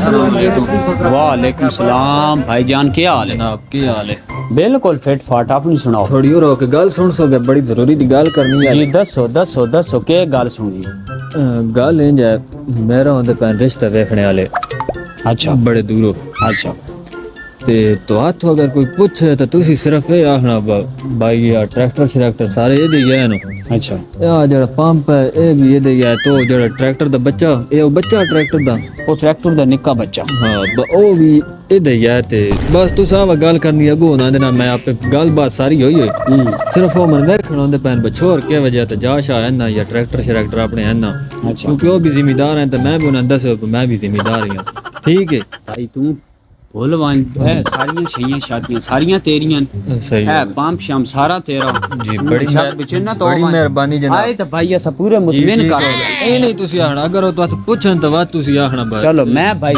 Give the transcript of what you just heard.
वालेकुम सलाम भाईजान, क्या हाल है? जनाब की हाल है? बिल्कुल फिट फाट, अपनी सुनाओ। थोड़ी और होके गल सुन सके, बड़ी जरूरी दी गल करनी है। जी दसो दसो दसो, के गल सुनी? गल इंज है, मेरा होंदे पैन रिश्ते वेखने वाले अच्छा बड़े दूरों। अच्छा ते तो हाथ अगर कोई पूछे तो तुसी सिर्फ ये आखना भाई यार ट्रैक्टर श्रैक्टर सारे ये दिया है ना। अच्छा यार जड़ा पंप है ये भी ये दिया है, तो जड़ा ट्रैक्टर दा बच्चा ये बच्चा ट्रैक्टर दा, वो ट्रैक्टर दा निक्का बच्चा। हाँ वो भी ये दिया है। ते बस तू साहब गल करनी अगू ना देना, मैं आपे गल बात सारी होई होई। सिर्फ वो मन वेखण होंदे पैन बछोर के वजह ते जा शा है ना, या ट्रैक्टर श्रैक्टर अपने है ना। अच्छा क्योंकि वो भी जिम्मेदार है, तो मैं भी उन्हें दस मैं भी जिम्मेदार ही हूँ। ठीक है भाई तू भूलवान है, सारियां छइयां शादियां सारियां तेरियां सही है, पाम शाम सारा तेरा। जी बड़ी बिचना तो बड़ी मेहरबानी जनाब। आए तो भाई असा पूरे मुतमिन कर। ਇਹ ਨਹੀਂ ਤੁਸੀਂ ਆਖਣਾ, ਅਗਰ ਉਹ ਤੁਹਾਨੂੰ ਪੁੱਛਣ ਤਾਂ ਬਾਅਦ ਤੁਸੀਂ ਆਖਣਾ ਬਸ। चलो मैं भाई